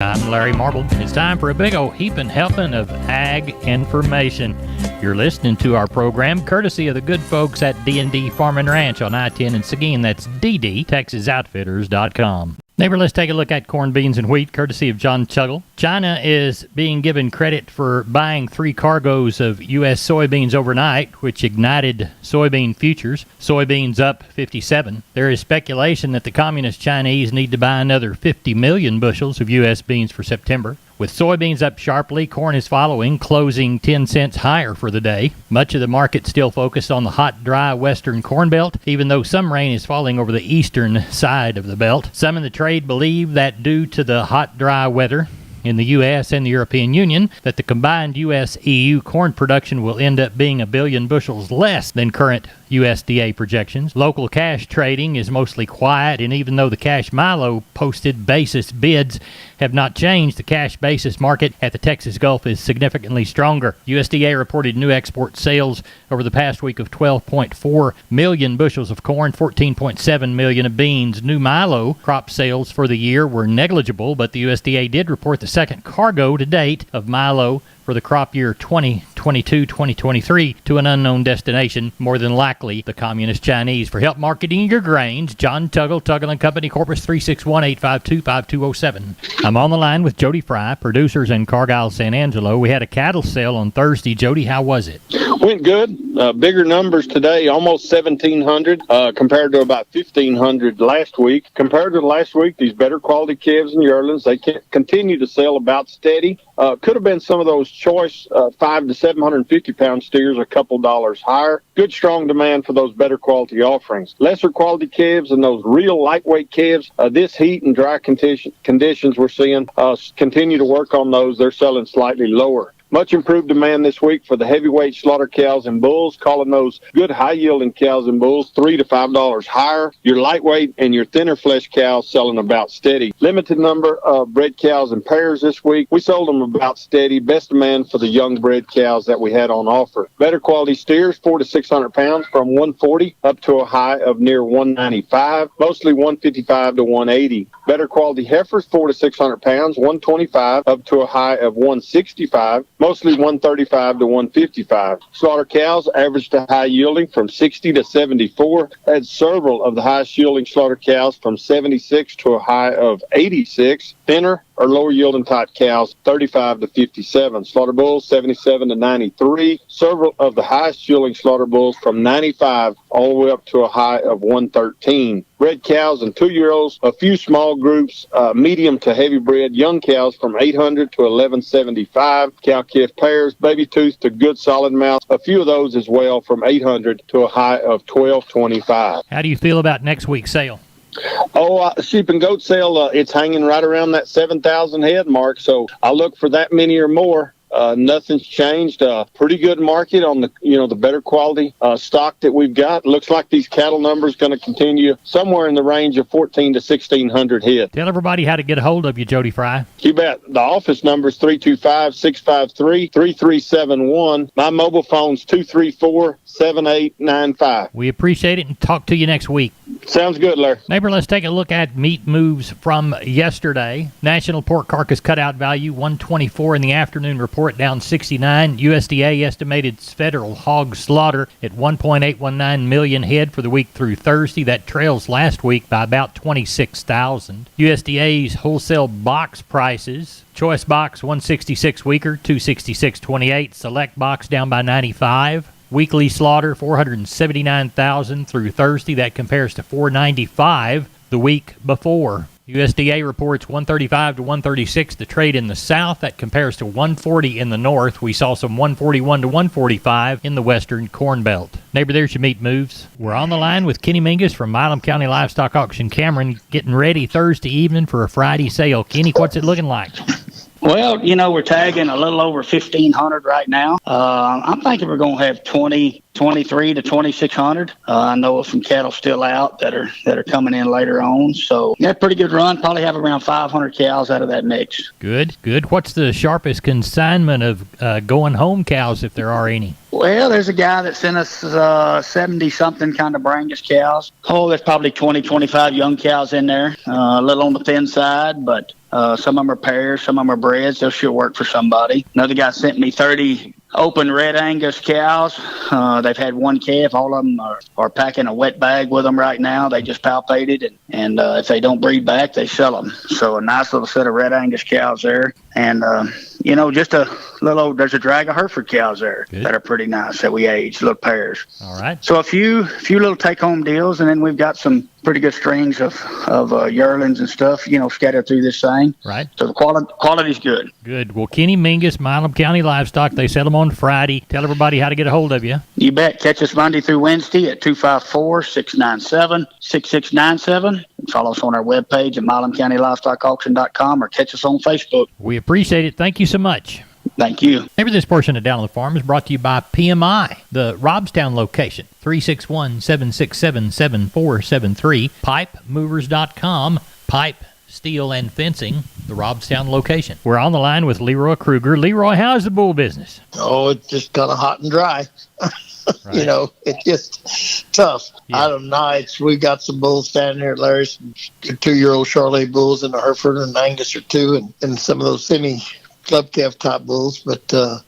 I'm Larry Marble. It's time for a big old heaping helping of ag information. You're listening to our program courtesy of the good folks at D&D Farm and Ranch on I-10 in Seguin. That's ddtexasoutfitters.com. Neighbor, let's take a look at corn, beans, and wheat, courtesy of John Tuggle. China is being given credit for buying 3 cargoes of U.S. soybeans overnight, which ignited soybean futures. Soybeans up 57. There is speculation that the Communist Chinese need to buy another 50 million bushels of U.S. beans for September. With soybeans up sharply, corn is following, closing 10 cents higher for the day. Much of the market still focused on the hot, dry western corn belt, even though some rain is falling over the eastern side of the belt. Some in the trade believe that due to the hot, dry weather in the U.S. and the European Union, that the combined U.S.-EU corn production will end up being 1 billion bushels less than current USDA projections. Local cash trading is mostly quiet, and even though the cash Milo posted basis bids have not changed, the cash basis market at the Texas Gulf is significantly stronger. USDA reported new export sales over the past week of 12.4 million bushels of corn, 14.7 million of beans. New Milo crop sales for the year were negligible, but the USDA did report the second cargo to date of Milo for the crop year 2022-2023 to an unknown destination, more than likely the Communist Chinese. For help marketing your grains, John Tuggle, Tuggle & Company, Corpus 361-852-5207. I'm on the line with Jody Fry, producers in Cargyle, San Angelo. We had a cattle sale on Thursday. Jody, how was it? Went good. Bigger numbers today, almost 1,700 compared to about 1,500 last week. Compared to last week, these better quality calves and yearlings, they continue to sell about steady. Could have been some of those choice 5 to 750 pound steers a couple dollars higher. Good strong demand for those better quality offerings. Lesser quality calves and those real lightweight calves, this heat and dry conditions we're seeing, continue to work on those. They're selling slightly lower. Much improved demand this week for the heavyweight slaughter cows and bulls, calling those good high-yielding cows and bulls $3 to $5 higher. Your lightweight and your thinner flesh cows selling about steady. Limited number of bred cows and pairs this week. We sold them about steady. Best demand for the young bred cows that we had on offer. Better quality steers, 400 to 600 pounds, from 140 up to a high of near 195, mostly 155 to 180. Better quality heifers, 400 to 600 pounds, 125 up to a high of 165. Mostly 135 to 155. Slaughter cows average to high yielding from 60 to 74. Had several of the highest yielding slaughter cows from 76 to a high of 86. Thinner or lower yielding type cows, 35 to 57. Slaughter bulls, 77 to 93. Several of the highest yielding slaughter bulls from 95 all the way up to a high of 113. Bred cows and 2-year-olds, a few small groups, medium to heavy bred young cows from 800 to 1175. Cow-calf pairs, baby tooth to good solid mouth, a few of those as well from 800 to a high of 1225. How do you feel about next week's sale? Sheep and goat sale, it's hanging right around that 7,000 head mark, so I look for that many or more. Nothing's changed. Pretty good market on the better quality stock that we've got. Looks like these cattle numbers going to continue somewhere in the range of 1,400 to 1,600 head. Tell everybody how to get a hold of you, Jody Fry. You bet. The office number is 325-653-3371. My mobile phone's 234-7895. We appreciate it and talk to you next week. Sounds good, Larry. Neighbor, let's take a look at meat moves from yesterday. National pork carcass cutout value 124 in the afternoon report, down 69. USDA estimated federal hog slaughter at 1.819 million head for the week through Thursday. That trails last week by about 26,000. USDA's wholesale box prices: choice box 166 weaker, 266.28. Select box down by 95. Weekly slaughter 479,000 through Thursday. That compares to 495 the week before. USDA reports 135 to 136 to trade in the south. That compares to 140 in the north. We saw some 141 to 145 in the western corn belt. Neighbor, there's your meat moves. We're on the line with Kenny Mingus from Milam County Livestock Auction Cameron, getting ready Thursday evening for a Friday sale. Kenny, what's it looking like? Well, we're tagging a little over 1,500 right now. I'm thinking we're going to have 20 23 to 2,600. I know of some cattle still out that are coming in later on. So yeah, pretty good run. Probably have around 500 cows out of that mix. Good. What's the sharpest consignment of going home cows, if there are any? Well, there's a guy that sent us 70-something kind of Brangus cows. Oh, there's probably 20, 25 young cows in there. A little on the thin side, but some of them are pairs, some of them are breds. They'll sure work for somebody. Another guy sent me 30 open red Angus cows. They've had one calf. All of them are packing a wet bag with them right now. They just palpated, and if they don't breed back, they sell them. So a nice little set of red Angus cows there. And, just a little, there's a drag of Hereford cows there that are pretty nice that we age, little pairs. All right. So a few little take-home deals, and then we've got some pretty good strings of yearlings and stuff, scattered through this thing. Right. So the quality's good. Good. Well, Kenny Mingus, Milam County Livestock, they sell them on Friday. Tell everybody how to get a hold of you. You bet. Catch us Monday through Wednesday at 254-697-6697. Follow us on our webpage at milamcountylivestockauction.com or catch us on Facebook. We appreciate it. Thank you so much. Thank you. Maybe this portion of Down on the Farm is brought to you by PMI, the Robstown location, 361-767-7473, pipemovers.com, pipe, steel, and fencing, the Robstown location. We're on the line with Leroy Kruger. Leroy, how's the bull business? Oh, it's just kind of hot and dry. Right. It's just tough. Yeah. Out of nights, we got some bulls standing here at Larry's, 2-year-old Charolais bulls and a Hereford and an Angus or two, and some of those semi club calf type bulls. But,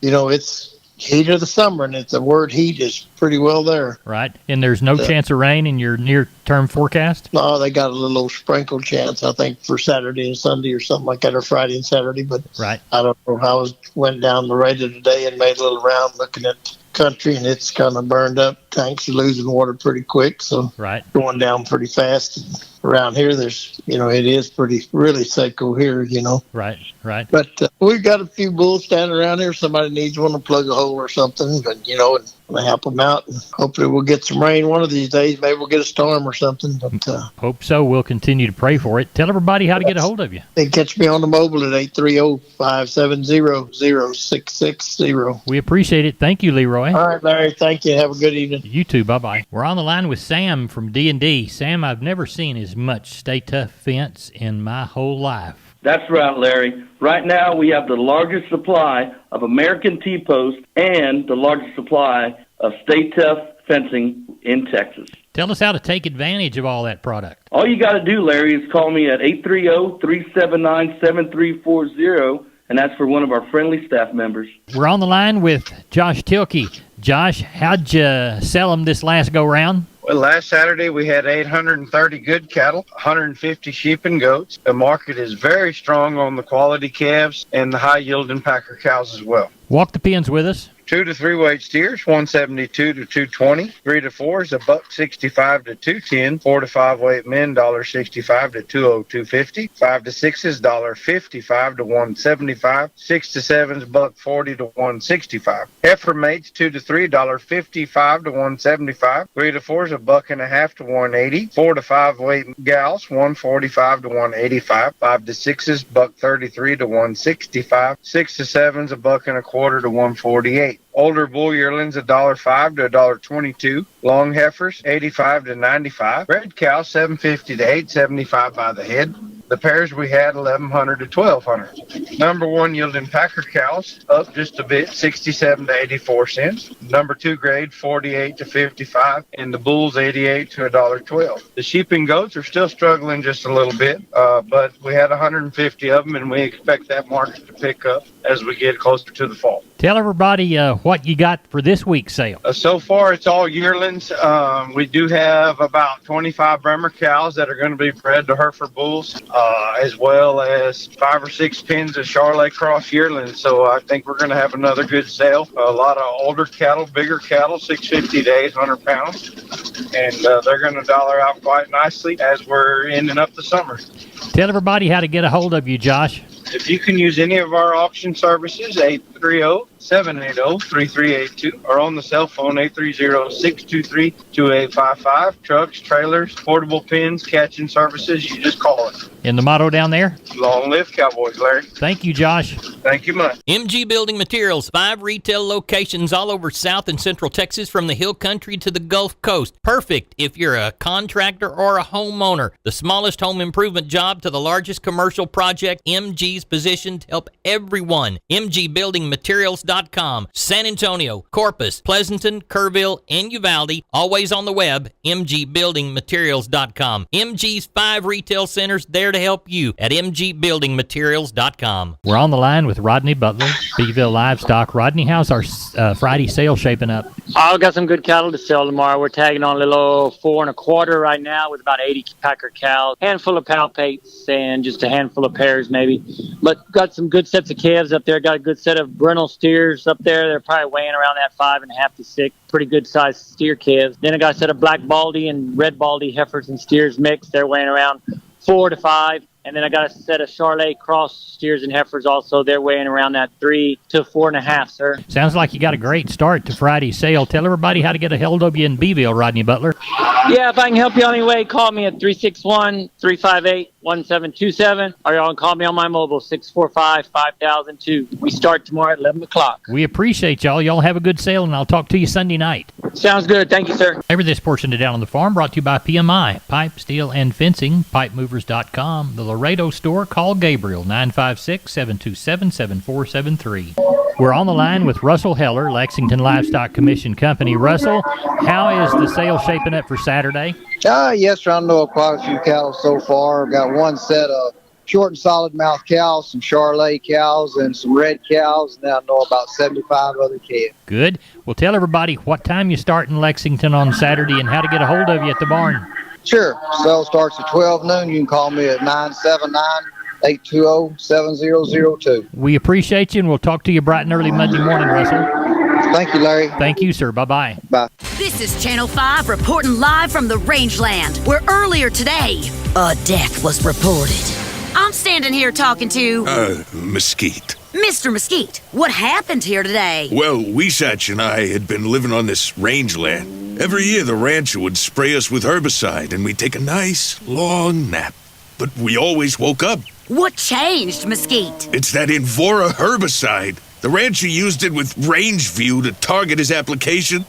it's heat of the summer, and the word heat is pretty well there. Right. And there's no chance of rain in your near-term forecast? No, they got a little sprinkle chance, I think, for Saturday and Sunday or something like that, or Friday and Saturday. But right. I don't know. I went down the radar today and made a little round looking at country, and it's kind of burned up. Tanks are losing water pretty quick, so right. Going down pretty fast. Around here, there's, it is really seco here, Right. But we've got a few bulls standing around here. Somebody needs one to plug a hole or something, but, and help them out. And hopefully we'll get some rain one of these days. Maybe we'll get a storm or something. But hope so. We'll continue to pray for it. Tell everybody how to get a hold of you. They can catch me on the mobile at 830-570-0660. We appreciate it. Thank you, Leroy. All right, Larry. Thank you. Have a good evening. You too. Bye-bye. We're on the line with Sam from D&D. Sam, I've never seen as much Stay Tough fence in my whole life. That's right, Larry. Right now, we have the largest supply of American T-post and the largest supply of Stay Tough fencing in Texas. Tell us how to take advantage of all that product. All you got to do, Larry, is call me at 830-379-7340, and that's for one of our friendly staff members. We're on the line with Josh Tilkey. Josh, how'd you sell them this last go-round? Well, last Saturday we had 830 good cattle, 150 sheep and goats. The market is very strong on the quality calves and the high-yielding packer cows as well. Walk the pens with us. 2 to 3 weight steers, 172 to 220. 3 to 4 is $165 to 210. 4 to 5 weight men, $165 to 202.50. 5 to 6 is $155 to 175. 6 to 7 is $140 to 165. Heifer mates, 2 to 3, $155 to 175. 3 to 4 is $1.50 to 180. 4 to 5 weight gals, $145 to 185. 5 to 6 is $133 to 165. 6 to 7 is $1.25 to 148. Older bull yearlings, $1.05 to $1.22. Long heifers, $85 to $95. Red cows, $750 to $875 by the head. The pairs we had, 1,100 to 1,200. Number 1 yielding packer cows, up just a bit, 67 to 84 cents. Number 2 grade, 48 to 55. And the bulls, 88 to $1.12. The sheep and goats are still struggling just a little bit, but we had 150 of them, and we expect that market to pick up as we get closer to the fall. Tell everybody what you got for this week's sale. So far, it's all yearlings. We do have about 25 Bremer cows that are going to be bred to Hereford bulls, as well as 5 or 6 pens of Charolais cross yearlings. So I think we're going to have another good sale. A lot of older cattle, bigger cattle, 650 to 800 pounds. And they're going to dollar out quite nicely as we're ending up the summer. Tell everybody how to get a hold of you, Josh. If you can use any of our auction services, 830-780-3382, or on the cell phone, 830-623-2855. Trucks, trailers, portable pens, catching services, you just call it. And the motto down there? Long live Cowboys, Larry. Thank you, Josh. Thank you much. MG Building Materials, 5 retail locations all over South and Central Texas from the Hill Country to the Gulf Coast. Perfect if you're a contractor or a homeowner. The smallest home improvement job to the largest commercial project, MG's positioned to help everyone. MGBuildingMaterials.com. San Antonio, Corpus, Pleasanton, Kerrville, and Uvalde. Always on the web, MGBuildingMaterials.com. MG's 5 retail centers there to help you at MGBuildingMaterials.com. We're on the line with Rodney Butler, Beeville Livestock. Rodney, how's our Friday sale shaping up? I've got some good cattle to sell tomorrow. We're tagging on a little 4 1/4 right now with about 80 packer cows, handful of palpates, and just a handful of pairs maybe. But got some good sets of calves up there. Got a good set of Brindle steers up there. They're probably weighing around that 5.5 to 6. Pretty good sized steer calves. Then I got a set of black baldy and red baldy heifers and steers mixed. They're weighing around 4 to 5. And then I got a set of Charolais cross steers and heifers also. They're weighing around that 3 to 4.5, sir. Sounds like you got a great start to Friday's sale. Tell everybody how to get a hold of you in Beeville, Rodney Butler. Yeah, if I can help you any way, call me at 361-358-1727, or y'all can call me on my mobile, 645-5002. We start tomorrow at 11 o'clock. We appreciate y'all. Y'all have a good sale, and I'll talk to you Sunday night. Sounds good. Thank you, sir. Over this portion of Down on the Farm brought to you by PMI, Pipe, Steel, and Fencing, PipeMovers.com, the Laredo store. Call Gabriel, 956-727-7473. We're on the line with Russell Heller, Lexington Livestock Commission Company. Russell, how is the sale shaping up for Saturday? Yes, sir. I know of quite a few cattle so far. I've got one set of short and solid mouth cows, some Charolais cows, and some red cows, and then I know about 75 other calves. Good. Well, tell everybody what time you start in Lexington on Saturday and how to get a hold of you at the barn. Sure. Sale starts at 12 noon. You can call me at 979-820-7002. We appreciate you, and we'll talk to you bright and early Monday morning, Russell. Thank you, Larry. Thank you, sir. Bye-bye. Bye. This is Channel 5 reporting live from the rangeland, where earlier today, a death was reported. I'm standing here talking to... Mesquite. Mr. Mesquite, what happened here today? Well, Weesatch and I had been living on this rangeland. Every year the rancher would spray us with herbicide and we'd take a nice, long nap. But we always woke up. What changed, Mesquite? It's that Invora herbicide. The rancher used it with Rangeview to target his application.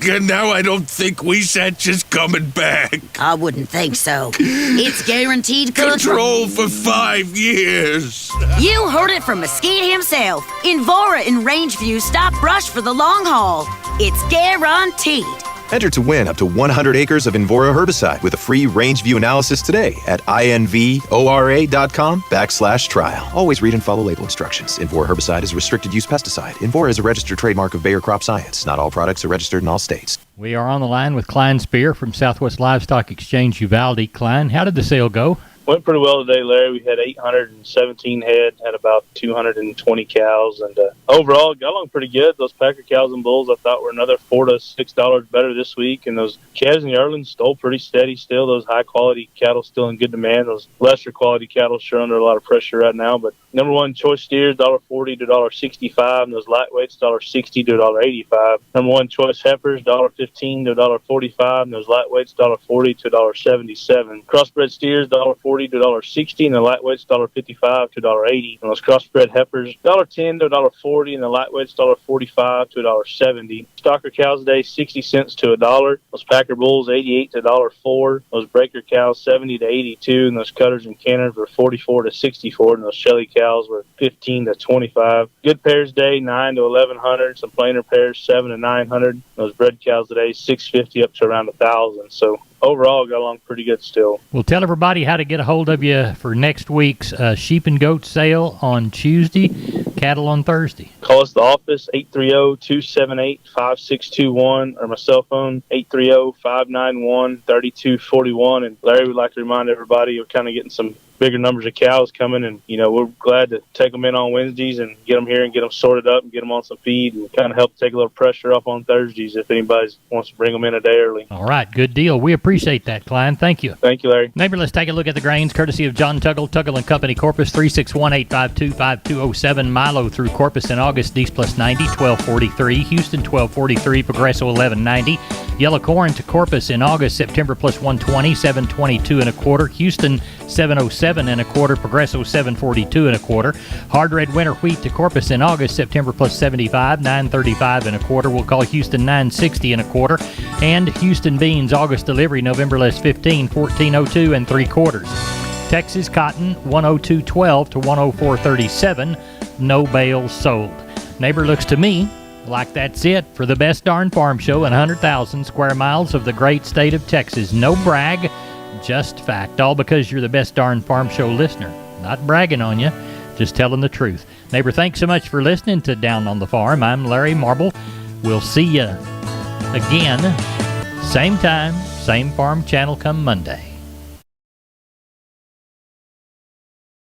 And now I don't think Weesatch is coming back. I wouldn't think so. It's guaranteed control for 5 years. You heard it from Mesquite himself. Invora and Rangeview stop brush for the long haul. It's guaranteed. Enter to win up to 100 acres of Invora herbicide with a free Rangeview analysis today at invora.com/trial. Always read and follow label instructions. Invora herbicide is a restricted use pesticide. Invora is a registered trademark of Bayer Crop Science. Not all products are registered in all states. We are on the line with Klein Spear from Southwest Livestock Exchange Uvalde. Klein, how did the sale go? Went pretty well today, Larry. We had 817 head, had about 220 cows, and overall got along pretty good. Those packer cows and bulls I thought were another $4 to $6 better this week, and those calves and yearlings still pretty steady still. Those high-quality cattle still in good demand. Those lesser-quality cattle sure under a lot of pressure right now, but number one, choice steers, $1.40 to $1.65, and those lightweights, $1.60 to $1.85. Number one, choice heifers, $1.15 to $1.45, and those lightweights, $1.40 to $1.77. Crossbred steers, $1.40 to $1.60, and the lightweights, $1.55 to $1.80. And those crossbred heifers, $1.10 to $1.40, and the lightweights, $1.45 to $1.70. Stocker cows today, 60 cents to $1. Those packer bulls, 88 to $1.04. Those breaker cows, 70 to 82, and those cutters and canners were 44 to 64, and those Shelly cows were 15 to 25. Good pairs day, 9 to 1100. Some plainer pairs, 7 to 900. Those bred cows today, 650 up to around 1,000. So overall, got along pretty good still. Well, tell everybody how to get a hold of you for next week's sheep and goat sale on Tuesday, cattle on Thursday. Call us at the office, 830-278-5621, or my cell phone, 830-591-3241. And Larry would like to remind everybody we're kind of getting some bigger numbers of cows coming, and we're glad to take them in on Wednesdays and get them here and get them sorted up and get them on some feed and kind of help take a little pressure off on Thursdays if anybody wants to bring them in a day early. All right, good deal. We appreciate that, Klein. Thank you. Thank you, Larry. Neighbor, let's take a look at the grains courtesy of John Tuggle, Tuggle & Company, Corpus, 361-852-5207. Milo through Corpus in August, East plus 90, 1243. Houston, 1243. Progresso, 1190. Yellow corn to Corpus in August, September plus 120, 722 and a quarter. Houston 707 and a quarter. Progresso 742 and a quarter. Hard red winter wheat to Corpus in August, September plus 75, 935 and a quarter. We'll call Houston 960 and a quarter. And Houston beans August delivery, November less 15, 1402 and 3/4. Texas cotton 102.12 to 104.37. No bales sold. Neighbor, looks to me like that's it for the best darn farm show in 100,000 square miles of the great state of Texas. No brag, just fact. All because you're the best darn farm show listener. Not bragging on you, just telling the truth. Neighbor, thanks so much for listening to Down on the Farm. I'm Larry Marble. We'll see you again, same time, same farm channel come Monday.